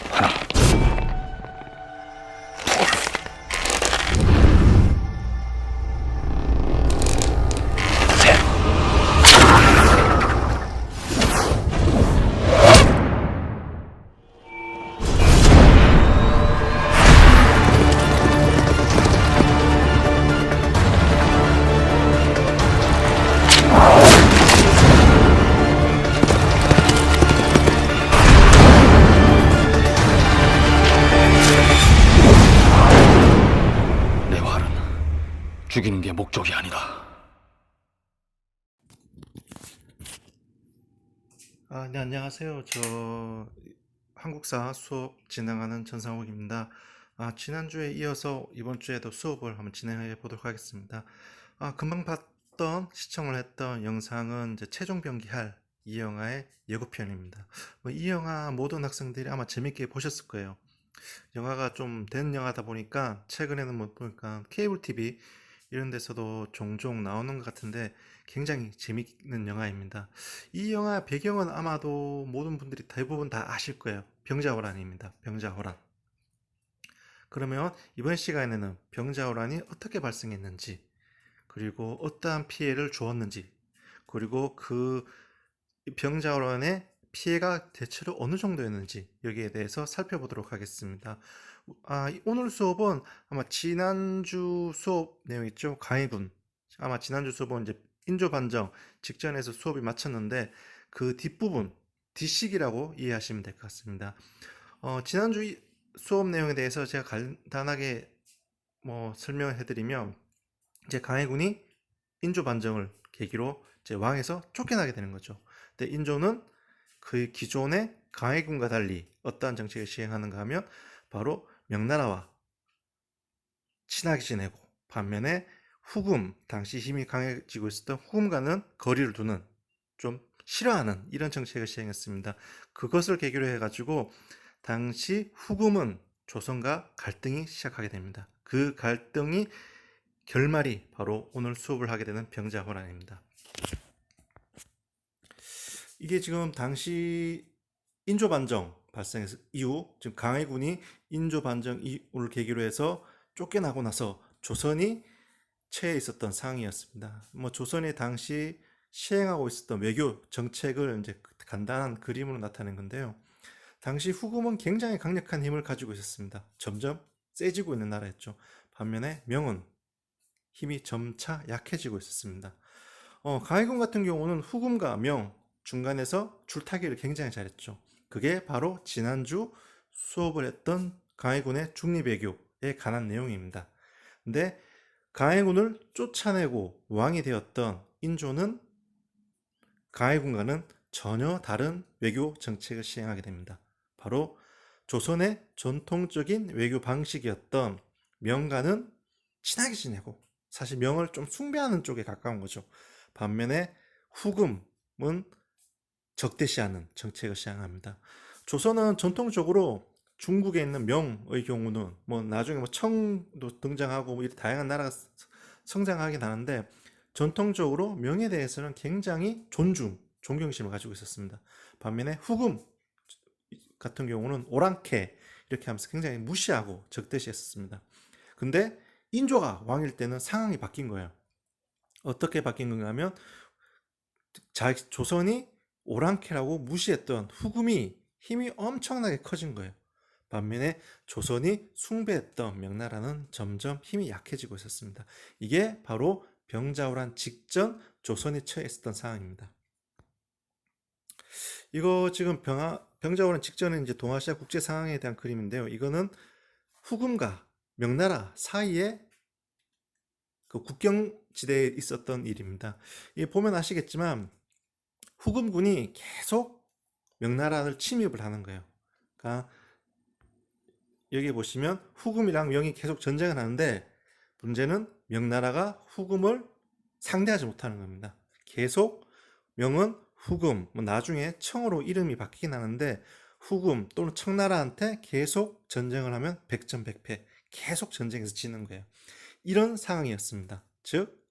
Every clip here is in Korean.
하나, 셋. 내 활은 죽이는 게 목적이 아니다. 네, 안녕하세요. 저 한국사 수업 진행하는 전상욱입니다. 지난주에 이어서 이번 주에도 수업을 한번 진행해 보도록 하겠습니다. 금방 봤던, 시청을 했던 영상은 이제 최종 병기할 이 영화의 예고편입니다. 이 영화 모든 학생들이 아마 재밌게 보셨을 거예요. 영화가 좀 된 영화다 보니까 최근에는 못 보니까 케이블 TV 이런 데서도 종종 나오는 것 같은데 굉장히 재밌는 영화입니다. 이 영화 배경은 아마도 모든 분들이 대부분 다 아실 거예요. 병자호란입니다. 병자호란. 그러면 이번 시간에는 병자호란이 어떻게 발생했는지, 그리고 어떠한 피해를 주었는지, 그리고 그 병자호란의 피해가 대체로 어느 정도였는지 여기에 대해서 살펴보도록 하겠습니다. 오늘 수업은 아마 지난주 수업 내용 있죠? 강해군. 아마 지난주 수업은 이제 인조 반정 직전에서 수업이 마쳤는데 그 뒷부분, 뒷식이라고 이해하시면 될 것 같습니다. 지난주 수업 내용에 대해서 제가 간단하게 설명을 해드리면 이제 강해군이 인조 반정을 계기로 이제 왕에서 쫓겨나게 되는 거죠. 근데 인조는 그 기존의 강해군과 달리 어떠한 정책을 시행하는가 하면 바로 명나라와 친하게 지내고, 반면에 후금, 당시 힘이 강해지고 있었던 후금과는 거리를 두는, 좀 싫어하는 이런 정책을 시행했습니다. 그것을 계기로 해가지고 당시 후금은 조선과 갈등이 시작하게 됩니다. 그 갈등이 결말이 바로 오늘 수업을 하게 되는 병자호란입니다. 이게 지금 당시 인조 반정 발생해서 이후 지금 강해군이 인조 반정 이후를 계기로 해서 쫓겨나고 나서 조선이 처해 있었던 상황이었습니다. 조선이 당시 시행하고 있었던 외교 정책을 이제 간단한 그림으로 나타낸 건데요. 당시 후금은 굉장히 강력한 힘을 가지고 있었습니다. 점점 세지고 있는 나라였죠. 반면에 명은 힘이 점차 약해지고 있었습니다. 강해군 같은 경우는 후금과 명 중간에서 줄타기를 굉장히 잘했죠. 그게 바로 지난주 수업을 했던 강해군의 중립외교에 관한 내용입니다. 근데 강해군을 쫓아내고 왕이 되었던 인조는 강해군과는 전혀 다른 외교 정책을 시행하게 됩니다. 바로 조선의 전통적인 외교 방식이었던 명과는 친하게 지내고, 사실 명을 좀 숭배하는 쪽에 가까운 거죠. 반면에 후금은 적대시하는 정책을 시행합니다. 조선은 전통적으로 중국에 있는 명의 경우는 나중에 청도 등장하고 이런 다양한 나라가 성장하긴 하는데, 전통적으로 명에 대해서는 굉장히 존경심을 가지고 있었습니다. 반면에 후금 같은 경우는 오랑캐 이렇게 하면서 굉장히 무시하고 적대시했었습니다. 근데 인조가 왕일 때는 상황이 바뀐 거예요. 어떻게 바뀐 건가 하면 조선이 오랑캐라고 무시했던 후금이 힘이 엄청나게 커진 거예요. 반면에 조선이 숭배했던 명나라는 점점 힘이 약해지고 있었습니다. 이게 바로 병자호란 직전 조선이 처해 있었던 상황입니다. 이거 지금 병자호란 직전에 이제 동아시아 국제 상황에 대한 그림인데요. 이거는 후금과 명나라 사이에 그 국경지대에 있었던 일입니다. 이 보면 아시겠지만 후금군이 계속 명나라를 침입을 하는 거예요. 그러니까 여기 보시면 후금이랑 명이 계속 전쟁을 하는데, 문제는 명나라가 후금을 상대하지 못하는 겁니다. 계속 명은 후금, 나중에 청으로 이름이 바뀌긴 하는데 후금 또는 청나라한테 계속 전쟁을 하면 백전백패, 계속 전쟁에서 지는 거예요. 이런 상황이었습니다. 즉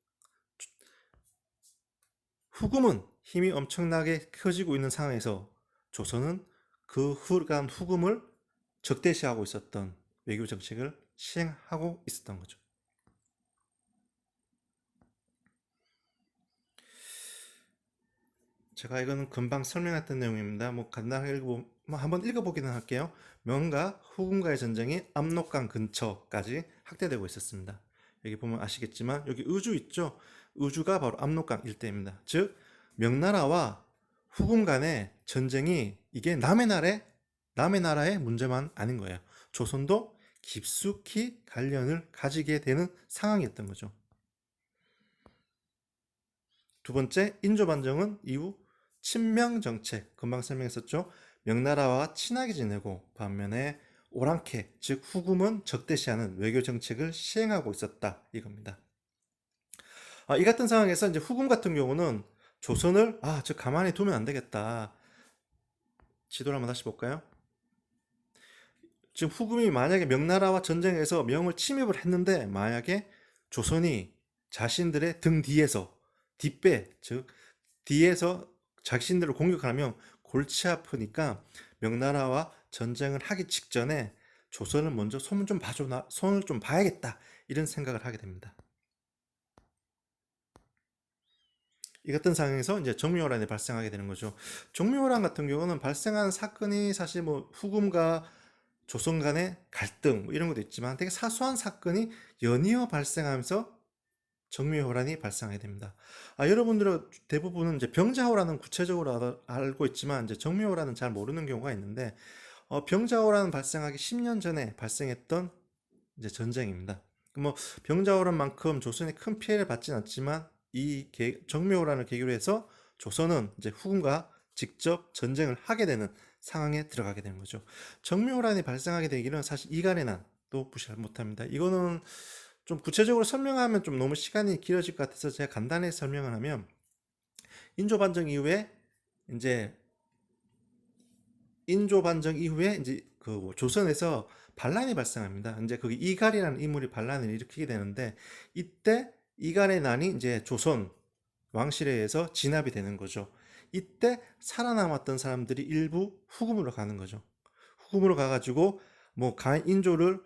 후금은 힘이 엄청나게 커지고 있는 상황에서 조선은 그 후간 후금을 적대시하고 있었던 외교 정책을 시행하고 있었던 거죠. 제가 이거는 금방 설명했던 내용입니다. 뭐 간단하게 한번 읽어보기는 할게요. 명과 후금과의 전쟁이 압록강 근처까지 확대되고 있었습니다. 여기 보면 아시겠지만 여기 의주 있죠? 의주가 바로 압록강 일대입니다. 즉 명나라와 후금 간의 전쟁이 이게 남의 나라의 문제만 아닌 거예요. 조선도 깊숙이 관련을 가지게 되는 상황이었던 거죠. 두 번째, 인조반정은 이후 친명 정책, 금방 설명했었죠. 명나라와 친하게 지내고 반면에 오랑캐, 즉 후금은 적대시하는 외교 정책을 시행하고 있었다 이겁니다. 이 같은 상황에서 이제 후금 같은 경우는 조선을 저 가만히 두면 안 되겠다. 지도를 한번 다시 볼까요? 지금 후금이 만약에 명나라와 전쟁에서 명을 침입을 했는데 만약에 조선이 자신들의 등 뒤에서 뒷배, 즉 뒤에서 자신들을 공격하면 골치 아프니까 명나라와 전쟁을 하기 직전에 조선을 먼저 손을 좀 봐야겠다 이런 생각을 하게 됩니다. 이 같은 상황에서 이제 정묘호란이 발생하게 되는 거죠. 정묘호란 같은 경우는 발생한 사건이 사실 뭐 후금과 조선 간의 갈등 뭐 이런 것도 있지만 되게 사소한 사건이 연이어 발생하면서 정묘호란이 발생하게 됩니다. 여러분들은 대부분은 이제 병자호란은 구체적으로 알고 있지만 이제 정묘호란은 잘 모르는 경우가 있는데 병자호란 발생하기 10년 전에 발생했던 이제 전쟁입니다. 뭐 병자호란만큼 조선이 큰 피해를 받진 않지만 이 정묘호란을 계기로 해서 조선은 이제 후금과 직접 전쟁을 하게 되는 상황에 들어가게 되는 거죠. 정묘호란이 발생하게 되기는 사실 이간의 난도 무시할 못합니다. 이거는 좀 구체적으로 설명하면 좀 너무 시간이 길어질 것 같아서 제가 간단히 설명을 하면 인조반정 이후에 이제 그 조선에서 반란이 발생합니다. 이제 거기 이갈이라는 인물이 반란을 일으키게 되는데 이때 이갈의 난이 이제 조선 왕실에 의해서 진압이 되는 거죠. 이때 살아남았던 사람들이 일부 후금으로 가는 거죠. 후금으로 가가지고 뭐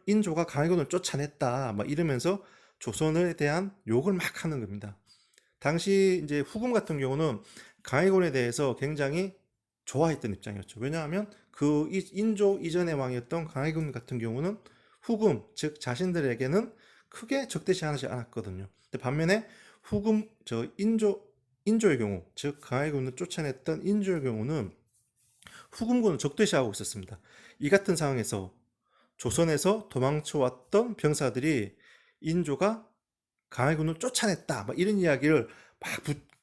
인조가 강해군을 쫓아냈다 막 이러면서 조선에 대한 욕을 막 하는 겁니다. 당시 이제 후금 같은 경우는 강해군에 대해서 굉장히 좋아했던 입장이었죠. 왜냐하면 그 인조 이전의 왕이었던 강해군 같은 경우는 후금 즉 자신들에게는 크게 적대시하지 않았거든요. 근데 반면에 인조의 경우 즉 강해군을 쫓아냈던 인조의 경우는 후금군을 적대시하고 있었습니다. 이 같은 상황에서 조선에서 도망쳐왔던 병사들이 인조가 강해군을 쫓아냈다 막 이런 이야기를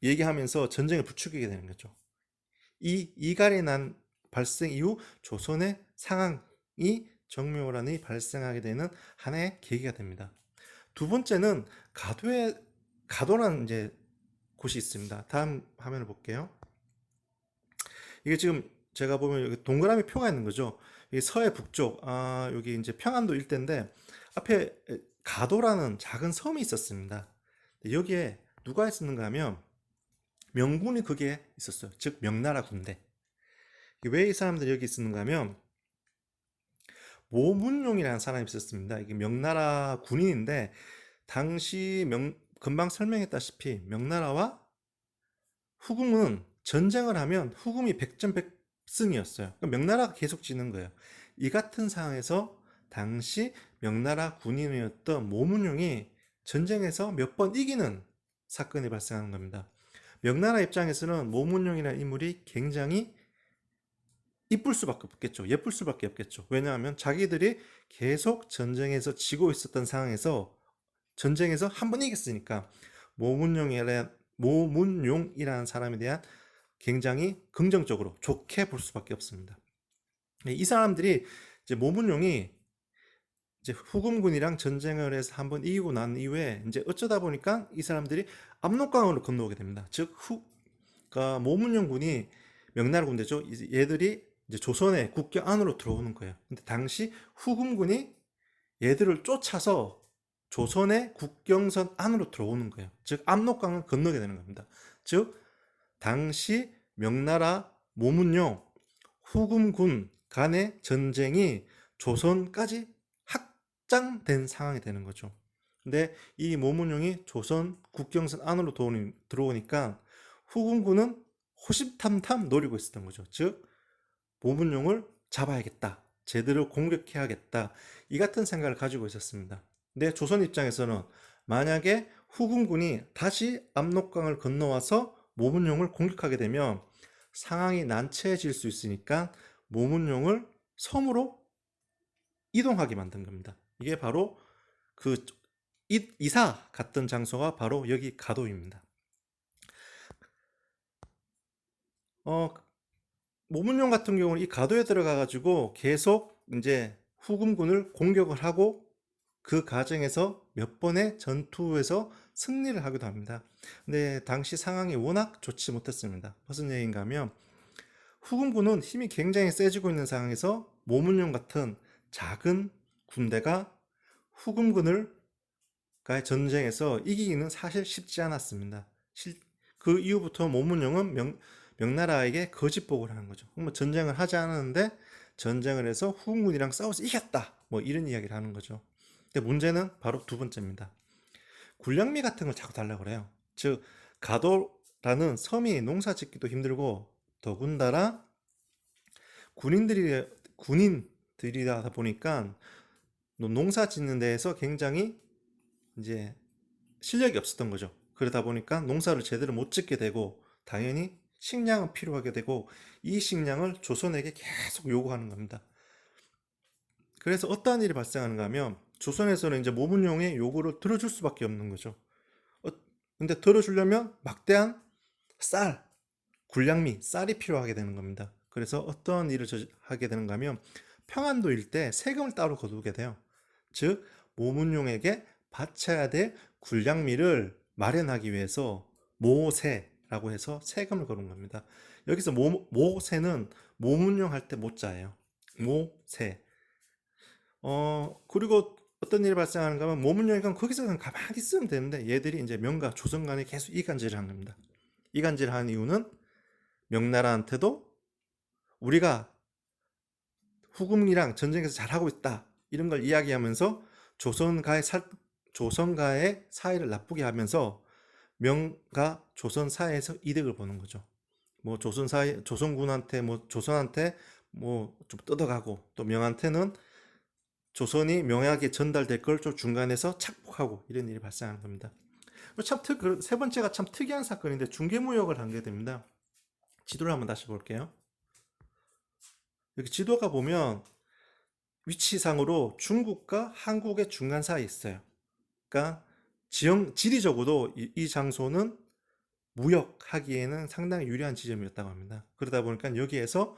얘기하면서 전쟁을 부추기게 되는 거죠. 이 이갈의 난 발생 이후 조선의 상황이 정묘호란이 발생하게 되는 하나의 계기가 됩니다. 두 번째는 가도라는 이제 곳이 있습니다. 다음 화면을 볼게요. 이게 지금 제가 보면 여기 동그라미 표가 있는 거죠. 이 서해 북쪽, 여기 이제 평안도 일대인데 앞에 가도라는 작은 섬이 있었습니다. 여기에 누가 있었는가 하면 명군이 거기에 있었어요. 즉 명나라 군대. 왜 이 사람들이 여기 있었는가 하면 모문용이라는 사람이 있었습니다. 이게 명나라 군인인데 당시 금방 설명했다시피 명나라와 후금은 전쟁을 하면 후금이 백전백승이었어요. 명나라가 계속 지는 거예요. 이 같은 상황에서 당시 명나라 군인이었던 모문용이 전쟁에서 몇 번 이기는 사건이 발생하는 겁니다. 명나라 입장에서는 모문용이라는 인물이 굉장히 예쁠 수밖에 없겠죠. 왜냐하면 자기들이 계속 전쟁에서 지고 있었던 상황에서 전쟁에서 한 번 이겼으니까 모문용이라는 사람에 대한 굉장히 긍정적으로 좋게 볼 수밖에 없습니다. 이 사람들이 이제 모문용이 이제 후금군이랑 전쟁을 해서 한번 이기고 난 이후에 이제 어쩌다 보니까 이 사람들이 압록강으로 건너오게 됩니다. 즉 그러니까 모문용 군이 명나라 군대죠. 얘들이 이제 조선의 국경 안으로 들어오는 거예요. 근데 당시 후금군이 얘들을 쫓아서 조선의 국경선 안으로 들어오는 거예요. 즉 압록강을 건너게 되는 겁니다. 즉 당시 명나라 모문용 후금군 간의 전쟁이 조선까지 확장된 상황이 되는 거죠. 근데 이 모문용이 조선 국경선 안으로 들어오니까 후금군은 호시탐탐 노리고 있었던 거죠. 즉 모문용을 잡아야겠다, 제대로 공격해야겠다, 이 같은 생각을 가지고 있었습니다. 근데 조선 입장에서는 만약에 후금군이 다시 압록강을 건너와서 모문용을 공격하게 되면 상황이 난처해질 수 있으니까 모문용을 섬으로 이동하게 만든 겁니다. 이게 바로 그 이사 갔던 장소가 바로 여기 가도입니다. 모문용 같은 경우는 이 가도에 들어가 가지고 계속 이제 후금군을 공격을 하고 그 과정에서 몇 번의 전투에서 승리를 하기도 합니다. 근데 당시 상황이 워낙 좋지 못했습니다. 무슨 얘기인가 하면 후금군은 힘이 굉장히 세지고 있는 상황에서 모문용 같은 작은 군대가 후금군을 가의 전쟁에서 이기기는 사실 쉽지 않았습니다. 그 이후부터 모문용은 명나라에게 거짓복을 하는 거죠. 뭐 전쟁을 하지 않았는데 전쟁을 해서 후금군이랑 싸워서 이겼다, 뭐 이런 이야기를 하는 거죠. 근데 문제는 바로 두 번째입니다. 군량미 같은 걸 자꾸 달라고 그래요. 즉 가도라는 섬이 농사 짓기도 힘들고 더군다나 군인들이다 보니까 농사 짓는 데에서 굉장히 이제 실력이 없었던 거죠. 그러다 보니까 농사를 제대로 못 짓게 되고 당연히 식량은 필요하게 되고 이 식량을 조선에게 계속 요구하는 겁니다. 그래서 어떠한 일이 발생하는가 하면 조선에서는 이제 모문용의 요구를 들어줄 수밖에 없는 거죠. 근데 들어주려면 막대한 쌀, 군량미, 쌀이 필요하게 되는 겁니다. 그래서 어떤 일을 하게 되는가 하면 평안도 일대 세금을 따로 거두게 돼요. 즉 모문용에게 바쳐야 될 군량미를 마련하기 위해서 모세라고 해서 세금을 거는 겁니다. 여기서 모세는 모문용 할 때 모자예요. 모세. 그리고 어떤 일이 발생하는가 하면 모문용이 거기서 그냥 가만히 있으면 되는데 얘들이 이제 명가 조선 간에 계속 이간질을 하는 겁니다. 이간질을 하는 이유는 명나라한테도 우리가 후금이랑 전쟁에서 잘하고 있다, 이런 걸 이야기하면서 조선과의 사이를 나쁘게 하면서 명가 조선 사이에서 이득을 보는 거죠. 뭐 조선군한테 뭐 조선한테 뭐 좀 뜯어가고 또 명한테는 조선이 명하게 전달될 걸 좀 중간에서 착복하고 이런 일이 발생하는 겁니다. 세 번째가 참 특이한 사건인데 중개무역을 하게 됩니다. 지도를 한번 다시 볼게요. 여기 지도가 보면 위치상으로 중국과 한국의 중간 사이에 있어요. 그러니까 지리적으로도 이 장소는 무역하기에는 상당히 유리한 지점이었다고 합니다. 그러다 보니까 여기에서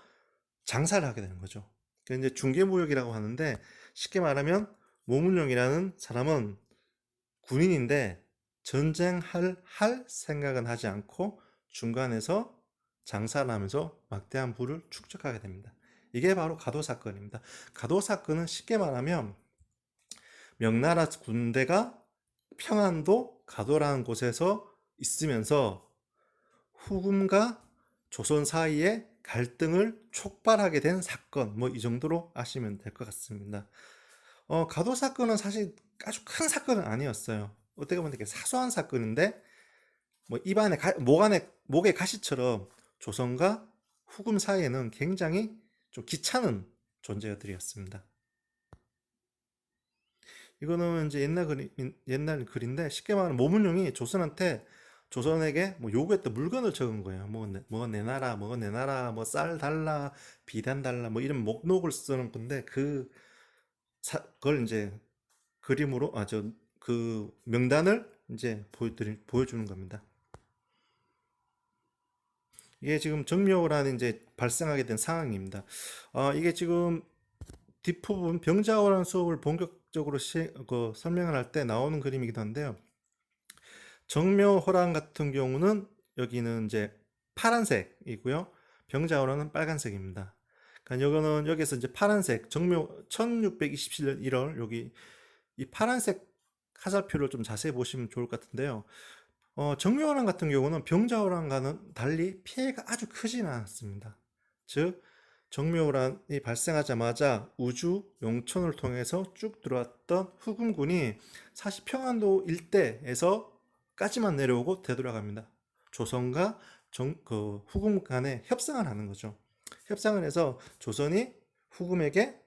장사를 하게 되는 거죠. 그래서 이제 중개무역이라고 하는데 쉽게 말하면 모문용이라는 사람은 군인인데 전쟁할 생각은 하지 않고 중간에서 장사를 하면서 막대한 부를 축적하게 됩니다. 이게 바로 가도 사건입니다. 가도 사건은 쉽게 말하면 명나라 군대가 평안도 가도라는 곳에서 있으면서 후금과 조선 사이에 갈등을 촉발하게 된 사건, 뭐 이 정도로 아시면 될 것 같습니다. 가도 사건은 사실 아주 큰 사건은 아니었어요. 어떻게 보면 되게 사소한 사건인데 뭐 입안에 목에 가시처럼 조선과 후금 사이에는 굉장히 좀 귀찮은 존재들이었습니다. 이거는 이제 옛날 글인데 쉽게 말하면 모문용이 조선에게 뭐 요구했던 물건을 적은 거예요. 뭐 내놔라, 뭐 내놔라, 뭐 쌀 달라, 비단 달라, 뭐 이런 목록을 쓰는 건데 그걸 이제 그림으로 그 명단을 이제 보여주는 겁니다. 이게 지금 정묘호란이 이제 발생하게 된 상황입니다. 이게 지금 뒷부분 병자호란 수업을 본격적으로 설명을 할 때 나오는 그림이기도 한데요. 정묘호란 같은 경우는 여기는 이제 파란색이고요. 병자호란은 빨간색입니다. 그러니까 여기서 이제 파란색 1627년 1월 여기 이 파란색 화살표를 좀 자세히 보시면 좋을 것 같은데요. 정묘호란 같은 경우는 병자호란과는 달리 피해가 아주 크지는 않았습니다. 즉 정묘호란이 발생하자마자 우주 용촌을 통해서 쭉 들어왔던 후금군이 사실 평안도 일대에서까지만 내려오고 되돌아갑니다. 조선과 후금 간에 협상을 하는 거죠. 협상을 해서 조선이 후금에게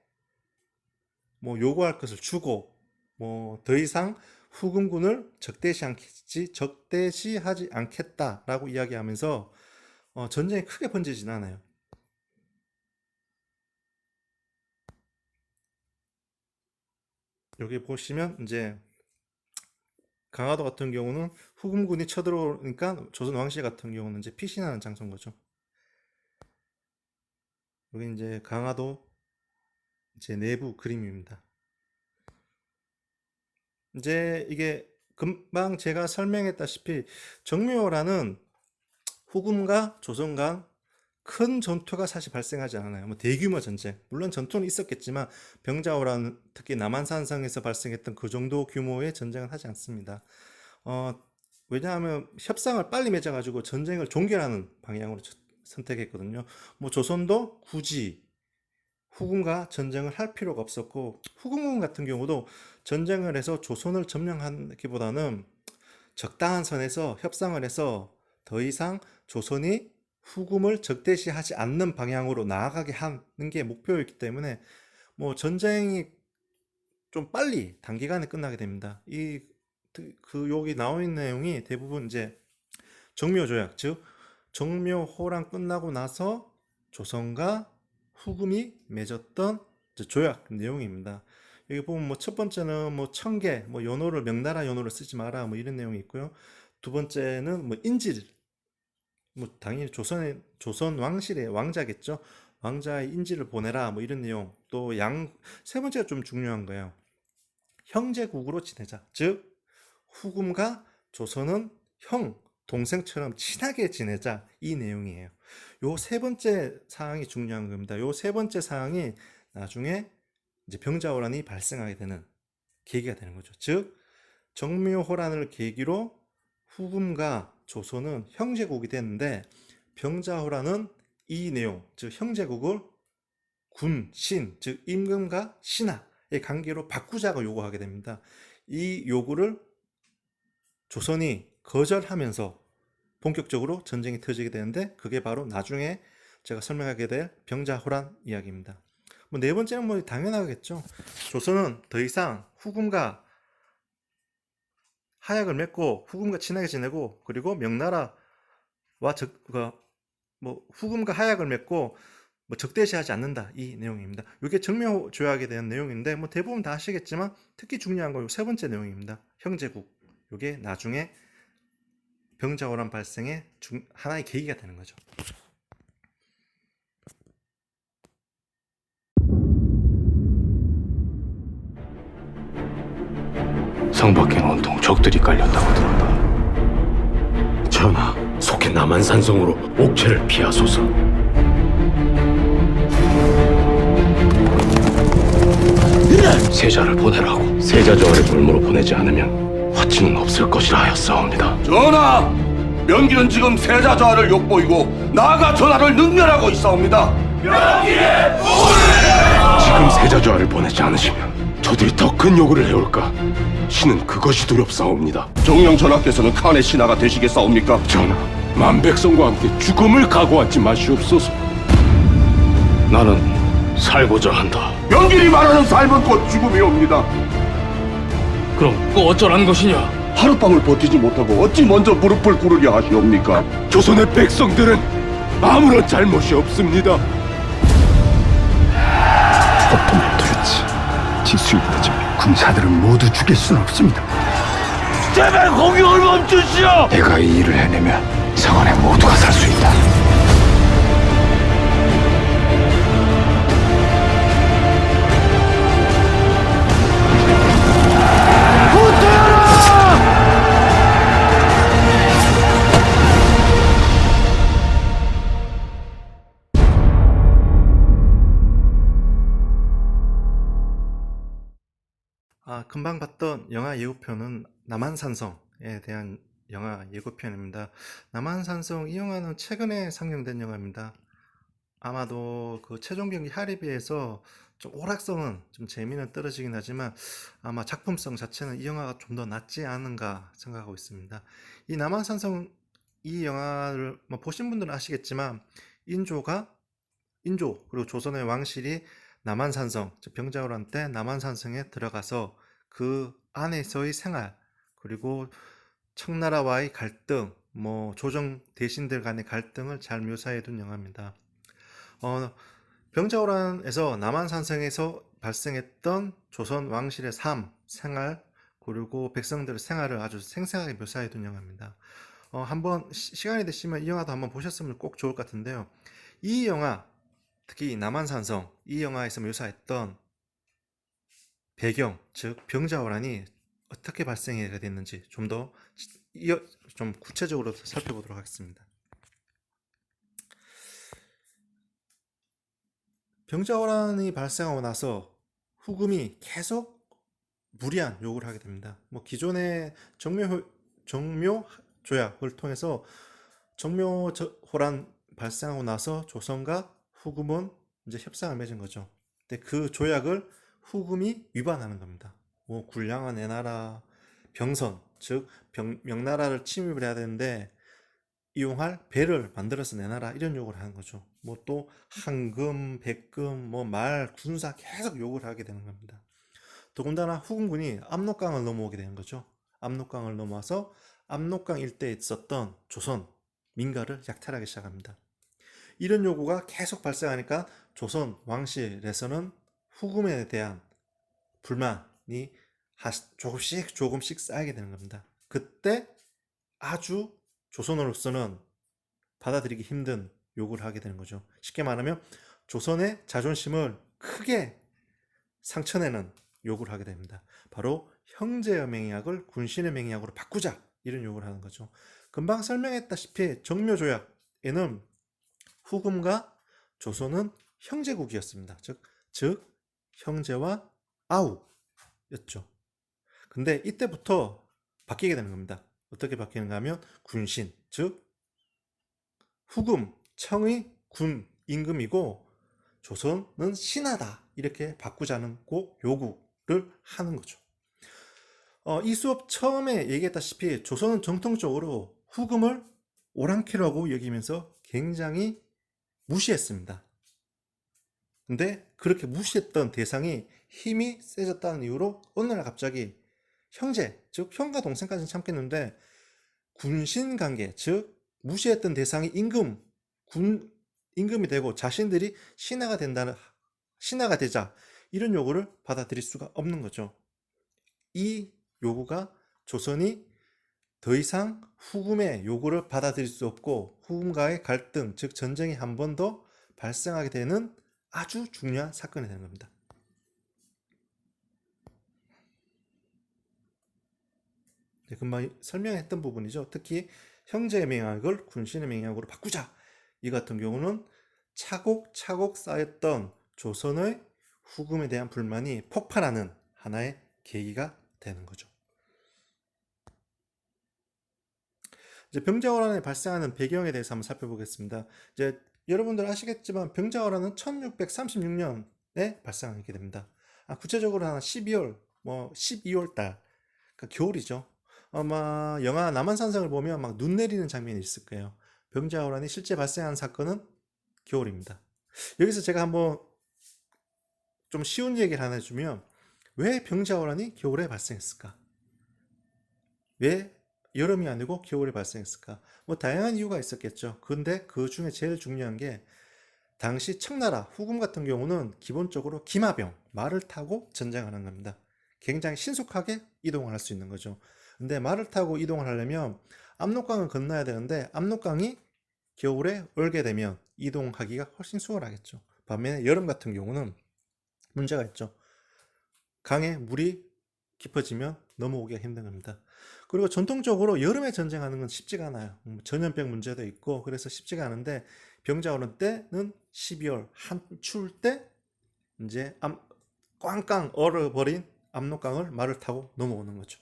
뭐 요구할 것을 주고 뭐 더 이상 후금군을 적대시하지 않겠다라고 이야기하면서 전쟁이 크게 번지진 않아요. 여기 보시면 이제 강화도 같은 경우는 후금군이 쳐들어오니까 조선 왕실 같은 경우는 이제 피신하는 장소인 거죠. 여기 이제 강화도 이제 내부 그림입니다. 이제 이게 금방 제가 설명했다시피 정묘호란은 후금과 조선 간 큰 전투가 사실 발생하지 않아요. 뭐 대규모 전쟁, 물론 전투는 있었겠지만 병자호란, 특히 남한산성에서 발생했던 그 정도 규모의 전쟁은 하지 않습니다. 왜냐하면 협상을 빨리 맺어가지고 전쟁을 종결하는 방향으로 선택했거든요. 뭐 조선도 굳이 후금과 전쟁을 할 필요가 없었고, 후금군 같은 경우도 전쟁을 해서 조선을 점령하기보다는 적당한 선에서 협상을 해서 더 이상 조선이 후금을 적대시하지 않는 방향으로 나아가게 하는 게 목표였기 때문에 뭐 전쟁이 좀 빨리 단기간에 끝나게 됩니다. 여기 나와 있는 내용이 대부분 이제 정묘조약, 즉 정묘호랑 끝나고 나서 조선과 후금이 맺었던 조약 내용입니다. 여기 보면 뭐 첫 번째는 뭐 청계, 뭐 연호를 명나라 연호를 쓰지 마라 뭐 이런 내용이 있고요. 두 번째는 뭐 인질, 뭐 당연히 조선 왕실의 왕자겠죠. 왕자의 인지를 보내라 뭐 이런 내용. 또 세 번째가 좀 중요한 거예요. 형제국으로 지내자. 즉 후금과 조선은 동생처럼 친하게 지내자 이 내용이에요. 요 세 번째 사항이 중요한 겁니다. 요 세 번째 사항이 나중에 이제 병자호란이 발생하게 되는 계기가 되는 거죠. 즉 정묘호란을 계기로 후금과 조선은 형제국이 됐는데 병자호란은 이 내용, 즉 형제국을 군, 신, 즉 임금과 신하의 관계로 바꾸자고 요구하게 됩니다. 이 요구를 조선이 거절하면서 본격적으로 전쟁이 터지게 되는데 그게 바로 나중에 제가 설명하게 될 병자호란 이야기입니다. 뭐 네 번째는 뭐 당연하겠죠. 조선은 더 이상 후금과 하약을 맺고 후금과 친하게 지내고 그리고 명나라와 후금과 하약을 맺고 뭐 적대시하지 않는다 이 내용입니다. 이게 정묘조약에 대한 내용인데 뭐 대부분 다 아시겠지만 특히 중요한 거 세 번째 내용입니다. 형제국. 이게 나중에 병자호란 발생의 하나의 계기가 되는 거죠. 성 밖에는 온통 적들이 깔렸다고 들었다. 전하, 속히 남한산성으로 옥체를 피하소서. 세자를 보내라고. 세자저하를 물무로 보내지 않으면 화치는 없을 것이라 하였사옵니다. 전하! 명기는 지금 세자저하를 욕보이고 나아가 전하를 능멸하고 있사옵니다. 지금 세자저하를 보내지 않으시면 저들이 더 큰 요구를 해올까. 신은 그것이 두렵사옵니다. 정령 전하께서는 칸의 신하가 되시겠사옵니까? 전하, 만백성과 함께 죽음을 각오하지 마시옵소서. 나는 살고자 한다. 명길이 말하는 삶은 곧 죽음이옵니다. 그럼 또 어쩌라는 것이냐? 하룻밤을 버티지 못하고 어찌 먼저 무릎을 꿇으려 하시옵니까? 조선의 백성들은 아무런 잘못이 없습니다. 폭풍을 두렵지. 지수이보다 군사들은 모두 죽일 수는 없습니다. 제발 공격을 멈추시오! 내가 이 일을 해내면 성 안에 모두가 살 수 있다. 금방 봤던 영화 예고편은 남한산성에 대한 영화 예고편입니다. 남한산성 이 영화는 최근에 상영된 영화입니다. 아마도 그 최종 경기 하에 비해서 좀 오락성은 좀 재미는 떨어지긴 하지만 아마 작품성 자체는 이 영화가 좀 더 낫지 않은가 생각하고 있습니다. 이 남한산성 이 영화를 뭐 보신 분들은 아시겠지만 인조 그리고 조선의 왕실이 남한산성 즉 병자호란 때 남한산성에 들어가서 그 안에서의 생활 그리고 청나라와의 갈등 뭐 조정 대신들 간의 갈등을 잘 묘사해 둔 영화입니다. 어, 병자호란에서 남한산성에서 발생했던 조선 왕실의 삶, 생활, 그리고 백성들의 생활을 아주 생생하게 묘사해 둔 영화입니다. 한번 시간이 되시면 이 영화도 한번 보셨으면 꼭 좋을 것 같은데요. 이 영화, 특히 남한산성, 이 영화에서 묘사했던 배경, 즉 병자호란이 어떻게 발생하게 됐는지 좀 구체적으로 살펴보도록 하겠습니다. 병자호란이 발생하고 나서 후금이 계속 무리한 요구를 하게 됩니다. 뭐 기존의 정묘 조약을 통해서 정묘호란 발생하고 나서 조선과 후금은 이제 협상을 맺은 거죠. 근데 그 조약을 후금이 위반하는 겁니다. 뭐 군량을 내놔라, 병선, 즉 명나라를 침입을 해야 되는데 이용할 배를 만들어서 내놔라 이런 요구를 하는 거죠. 뭐 또 황금, 백금, 뭐 말, 군사 계속 요구를 하게 되는 겁니다. 더군다나 후금군이 압록강을 넘어오게 되는 거죠. 압록강을 넘어와서 압록강 일대에 있었던 조선 민가를 약탈하기 시작합니다. 이런 요구가 계속 발생하니까 조선 왕실에서는 후금에 대한 불만이 조금씩 쌓이게 되는 겁니다. 그때 아주 조선으로서는 받아들이기 힘든 요구를 하게 되는 거죠. 쉽게 말하면 조선의 자존심을 크게 상처내는 요구를 하게 됩니다. 바로 형제의 맹약을 군신의 맹약으로 바꾸자 이런 요구를 하는 거죠. 금방 설명했다시피 정묘조약에는 후금과 조선은 형제국이었습니다. 즉 형제와 아우였죠. 근데 이때부터 바뀌게 되는 겁니다. 어떻게 바뀌는가 하면 군신, 즉 후금, 청의 군 임금이고 조선은 신하다 이렇게 바꾸자는 요구를 하는 거죠. 이 수업 처음에 얘기했다시피 조선은 정통적으로 후금을 오랑캐라고 여기면서 굉장히 무시했습니다. 근데 그렇게 무시했던 대상이 힘이 세졌다는 이유로 어느 날 갑자기 형제, 즉 형과 동생까지는 참겠는데 군신 관계, 즉 무시했던 대상이 임금이 되고 자신들이 신하가 되자 이런 요구를 받아들일 수가 없는 거죠. 이 요구가 조선이 더 이상 후금의 요구를 받아들일 수 없고 후금과의 갈등, 즉 전쟁이 한 번 더 발생하게 되는 아주 중요한 사건이 되는 겁니다. 네, 금방 설명했던 부분이죠. 특히 형제의 맹약을 군신의 맹약으로 바꾸자. 이 같은 경우는 차곡차곡 쌓였던 조선의 후금에 대한 불만이 폭발하는 하나의 계기가 되는 거죠. 이제 병자호란이 발생하는 배경에 대해서 한번 살펴보겠습니다. 이제 여러분들 아시겠지만 병자호란은 1636년에 발생하게 됩니다. 구체적으로 한 12월 달, 그러니까 겨울이죠. 아마 영화 남한산성을 보면 막 눈 내리는 장면이 있을 거예요. 병자호란이 실제 발생한 사건은 겨울입니다. 여기서 제가 한번 좀 쉬운 얘기를 하나 해주면 왜 병자호란이 겨울에 발생했을까? 왜 여름이 아니고 겨울에 발생했을까? 뭐 다양한 이유가 있었겠죠. 근데 그 중에 제일 중요한 게 당시 청나라 후금 같은 경우는 기본적으로 기마병, 말을 타고 전쟁하는 겁니다. 굉장히 신속하게 이동을 할 수 있는 거죠. 근데 말을 타고 이동을 하려면 압록강을 건너야 되는데 압록강이 겨울에 얼게 되면 이동하기가 훨씬 수월하겠죠. 반면에 여름 같은 경우는 문제가 있죠. 강에 물이 깊어지면 넘어오기가 힘든 겁니다. 그리고 전통적으로 여름에 전쟁하는 건 쉽지가 않아요. 전염병 문제도 있고 그래서 쉽지가 않은데 병자호란 때는 12월 한 추울 때 이제 꽝꽝 얼어버린 압록강을 말을 타고 넘어오는 거죠.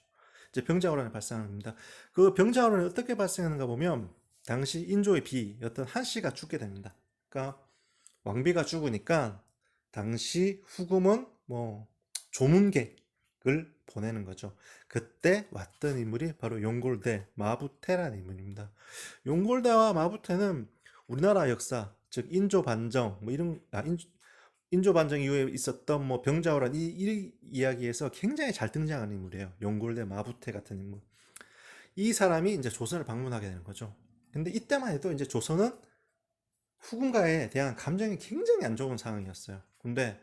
이제 병자호란이 발생하는 겁니다. 그 병자호란이 어떻게 발생하는가 보면 당시 인조의 비였던 한씨가 죽게 됩니다. 그러니까 왕비가 죽으니까 당시 후금은 뭐 조문객을 보내는 거죠. 그때 왔던 인물이 바로 용골대 마부테라는 인물입니다. 용골대와 마부테는 우리나라 역사, 즉 인조 반정 뭐 이런 인조 반정 이후에 있었던 뭐 병자호란 이 이야기에서 굉장히 잘 등장하는 인물이에요. 용골대 마부테 같은 인물. 이 사람이 이제 조선을 방문하게 되는 거죠. 근데 이때만 해도 이제 조선은 후금가에 대한 감정이 굉장히 안 좋은 상황이었어요. 근데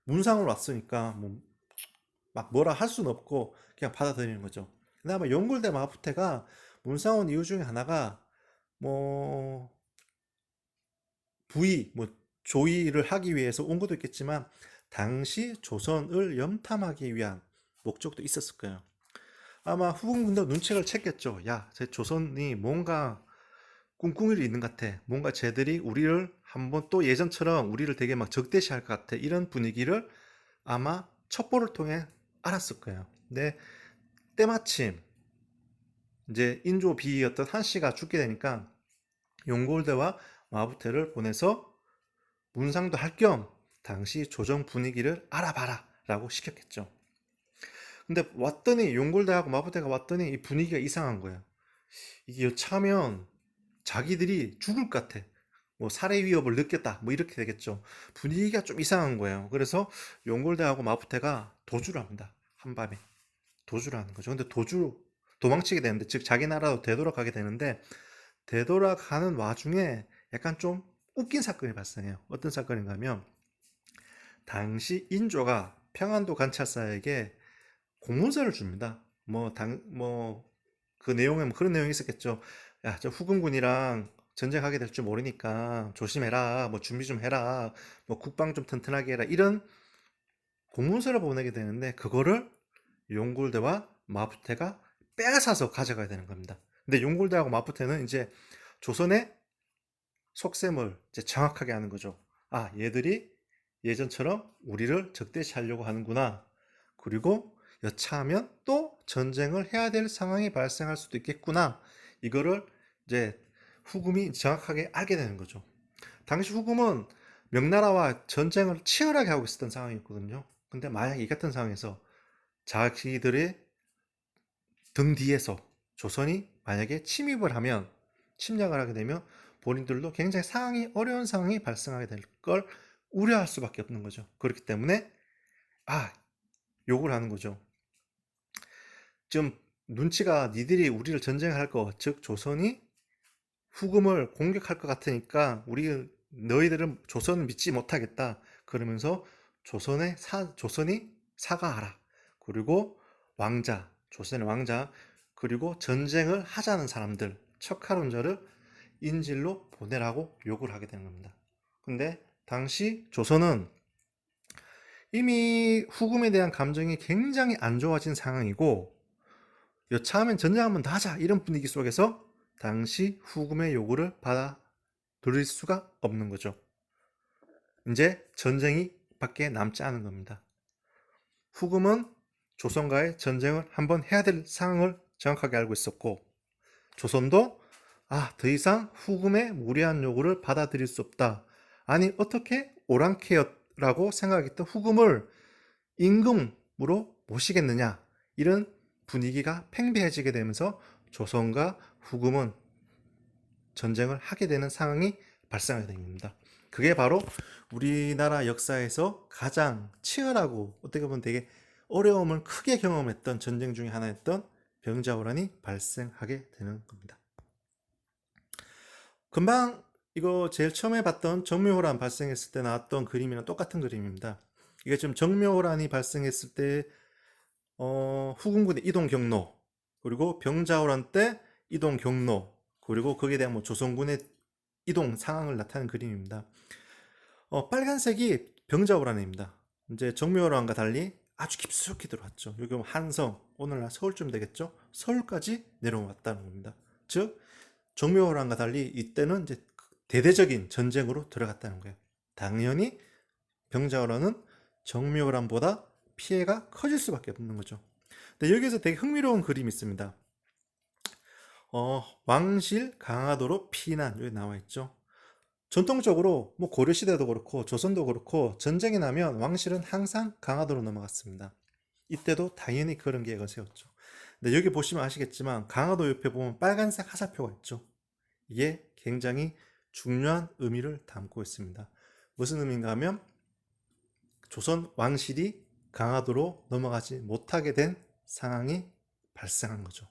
문상으로 왔으니까 뭐 막 뭐라 할 수는 없고 그냥 받아들이는 거죠. 근데 아마 용골대 마부테가 문상 온 이유 중에 하나가 뭐 부의, 뭐 조의를 하기 위해서 온 것도 있겠지만 당시 조선을 염탐하기 위한 목적도 있었을 거예요. 아마 후금군도 눈치를 챘겠죠. 야, 제 조선이 뭔가 꿍꿍이를 있는 것 같아. 뭔가 쟤들이 우리를 한번 또 예전처럼 우리를 되게 막 적대시할 것 같아. 이런 분위기를 아마 첩보를 통해 알았을 거예요. 근데 때마침 이제 인조 비였던 한씨가 죽게 되니까 용골대와 마부테를 보내서 문상도 할 겸 당시 조정 분위기를 알아봐라 라고 시켰겠죠. 근데 왔더니 용골대하고 마부테가 왔더니 이 분위기가 이상한 거예요. 이게 여차하면 자기들이 죽을 것 같아. 뭐 살해 위협을 느꼈다. 뭐 이렇게 되겠죠. 분위기가 좀 이상한 거예요. 그래서 용골대하고 마부테가 도주를 합니다. 한밤에. 도주를 하는 거죠. 근데 도망치게 되는데, 즉 자기 나라로 되돌아가게 되는데, 되돌아가는 와중에 약간 좀 웃긴 사건이 발생해요. 어떤 사건인가 하면 당시 인조가 평안도 관찰사에게 공문서를 줍니다. 그 내용에 뭐 그런 내용이 있었겠죠. 야, 저 후금군이랑 전쟁하게 될 줄 모르니까 조심해라. 뭐 준비 좀 해라. 뭐 국방 좀 튼튼하게 해라. 이런 공문서를 보내게 되는데 그거를 용골대와 마부테가 빼앗아서 가져가야 되는 겁니다. 근데 용골대하고 마부테는 이제 조선의 속셈을 이제 정확하게 하는 거죠. 아, 얘들이 예전처럼 우리를 적대시하려고 하는구나. 그리고 여차하면 또 전쟁을 해야 될 상황이 발생할 수도 있겠구나. 이거를 이제 후금이 정확하게 알게 되는 거죠. 당시 후금은 명나라와 전쟁을 치열하게 하고 있었던 상황이었거든요. 근데 만약 이 같은 상황에서 자기들의 등 뒤에서 조선이 만약에 침략을 하게 되면 본인들도 굉장히 어려운 상황이 발생하게 될 걸 우려할 수밖에 없는 거죠. 그렇기 때문에 욕을 하는 거죠. 좀 눈치가 니들이 우리를 전쟁할 거, 즉 조선이 후금을 공격할 것 같으니까 너희들은 조선을 믿지 못하겠다. 그러면서 조선이 사과하라. 그리고 조선의 왕자, 그리고 전쟁을 하자는 사람들, 척하론자를 인질로 보내라고 요구를 하게 되는 겁니다. 근데 당시 조선은 이미 후금에 대한 감정이 굉장히 안 좋아진 상황이고 여차하면 전쟁 한번 더 하자 이런 분위기 속에서 당시 후금의 요구를 받아들일 수가 없는 거죠. 이제 전쟁이 밖에 남지 않은 겁니다. 후금은 조선과의 전쟁을 한번 해야 될 상황을 정확하게 알고 있었고 조선도 더 이상 후금의 무리한 요구를 받아들일 수 없다. 아니 어떻게 오랑캐라고 생각했던 후금을 임금으로 모시겠느냐 이런 분위기가 팽배해지게 되면서 조선과 후금은 전쟁을 하게 되는 상황이 발생하게 됩니다. 그게 바로 우리나라 역사에서 가장 치열하고 어떻게 보면 되게 어려움을 크게 경험했던 전쟁 중에 하나였던 병자호란이 발생하게 되는 겁니다. 금방 이거 제일 처음에 봤던 정묘호란 발생했을 때 나왔던 그림이랑 똑같은 그림입니다. 이게 지금 정묘호란이 발생했을 때 후금군의 이동 경로, 그리고 병자호란 때 이동 경로, 그리고 거기에 대한 뭐 조선군의 이동 상황을 나타내는 그림입니다. 빨간색이 병자호란입니다. 이제 정묘호란과 달리 아주 깊숙이 들어왔죠. 여기 보면 한성, 오늘날 서울쯤 되겠죠? 서울까지 내려왔다는 겁니다. 즉 정묘호란과 달리 이때는 이제 대대적인 전쟁으로 들어갔다는 거예요. 당연히 병자호란은 정묘호란보다 피해가 커질 수밖에 없는 거죠. 근데 여기서 되게 흥미로운 그림이 있습니다. 왕실 강화도로 피난 여기 나와 있죠. 전통적으로 뭐 고려시대도 그렇고 조선도 그렇고 전쟁이 나면 왕실은 항상 강화도로 넘어갔습니다. 이때도 당연히 그런 계획을 세웠죠. 근데 여기 보시면 아시겠지만 강화도 옆에 보면 빨간색 화살표가 있죠. 이게 굉장히 중요한 의미를 담고 있습니다. 무슨 의미인가 하면 조선 왕실이 강화도로 넘어가지 못하게 된 상황이 발생한 거죠.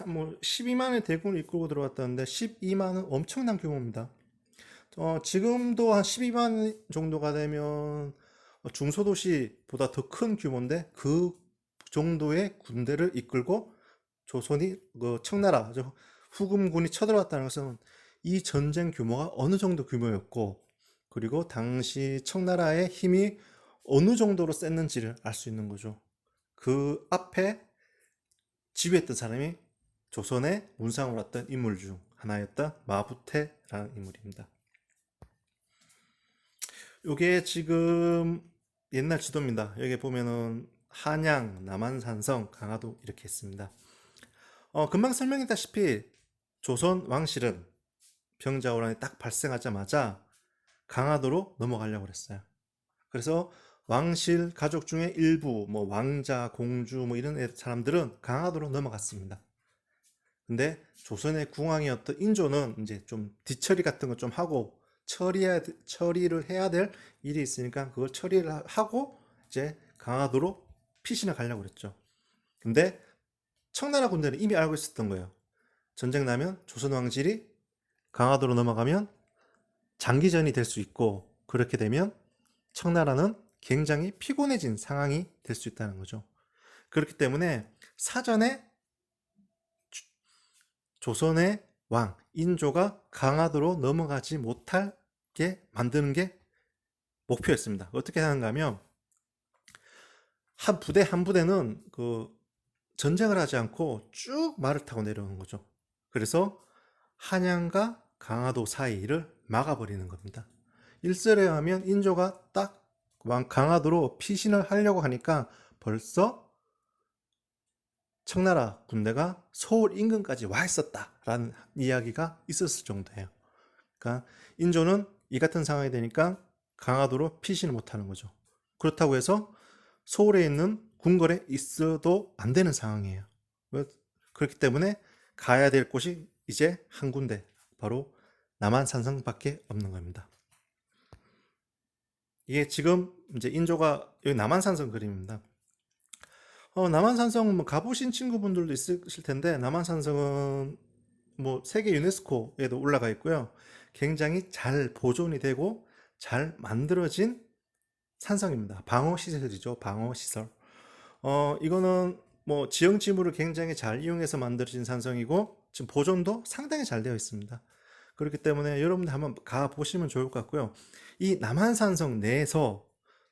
뭐 12만의 대군을 이끌고 들어왔다는데 12만은 엄청난 규모입니다. 지금도 한 12만 정도가 되면 중소도시보다 더 큰 규모인데 그 정도의 군대를 이끌고 조선이 청나라 후금군이 쳐들어왔다는 것은 이 전쟁 규모가 어느 정도 규모였고 그리고 당시 청나라의 힘이 어느 정도로 셌는지를 알 수 있는 거죠. 그 앞에 지휘했던 사람이 조선의 문상을 왔던 인물 중 하나였던 마부태라는 인물입니다. 이게 지금 옛날 지도입니다. 여기 보면은 한양, 남한산성, 강화도 이렇게 있습니다. 금방 설명했다시피 조선 왕실은 병자호란이 딱 발생하자마자 강화도로 넘어가려고 그랬어요. 그래서 왕실 가족 중에 일부, 뭐 왕자, 공주, 뭐 이런 사람들은 강화도로 넘어갔습니다. 근데 조선의 궁왕이었던 인조는 이제 좀 뒤처리 같은 거 좀 하고 처리를 해야 될 일이 있으니까 그걸 처리를 하고 이제 강화도로 피신을 가려고 그랬죠. 근데 청나라 군대는 이미 알고 있었던 거예요. 전쟁 나면 조선 왕실이 강화도로 넘어가면 장기전이 될 수 있고 그렇게 되면 청나라는 굉장히 피곤해진 상황이 될 수 있다는 거죠. 그렇기 때문에 사전에 조선의 왕 인조가 강화도로 넘어가지 못하게 만드는 게 목표였습니다. 어떻게 하는가 하면 한 부대는 그 전쟁을 하지 않고 쭉 말을 타고 내려오는 거죠. 그래서 한양과 강화도 사이를 막아버리는 겁니다. 일설에 하면 인조가 딱 강화도로 피신을 하려고 하니까 벌써 청나라 군대가 서울 인근까지 와 있었다라는 이야기가 있었을 정도예요. 그러니까 인조는 이 같은 상황이 되니까 강화도로 피신을 못하는 거죠. 그렇다고 해서 서울에 있는 궁궐에 있어도 안 되는 상황이에요. 그렇기 때문에 가야 될 곳이 이제 한 군데, 바로 남한산성밖에 없는 겁니다. 이게 지금 이제 인조가 여기 남한산성 그림입니다. 남한산성 뭐 가보신 친구분들도 있으실 텐데 남한산성은 뭐 세계 유네스코에도 올라가 있고요. 굉장히 잘 보존이 되고 잘 만들어진 산성입니다. 방어시설이죠. 방어시설. 이거는 뭐 지형 지물을 굉장히 잘 이용해서 만들어진 산성이고 지금 보존도 상당히 잘 되어 있습니다. 그렇기 때문에 여러분들 한번 가보시면 좋을 것 같고요. 이 남한산성 내에서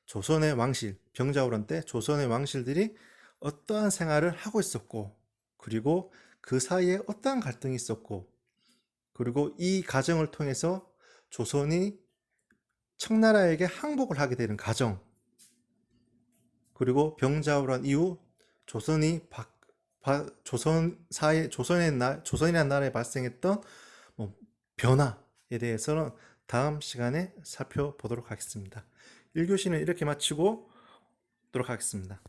조선의 왕실, 병자호란 때 조선의 왕실들이 어떠한 생활을 하고 있었고 그리고 그 사이에 어떠한 갈등이 있었고 그리고 이 과정을 통해서 조선이 청나라에게 항복을 하게 되는 과정 그리고 병자호란 이후 조선이 조선이라는 나라에 발생했던 뭐 변화에 대해서는 다음 시간에 살펴보도록 하겠습니다. 1교시는 이렇게 마치고 도록 하겠습니다.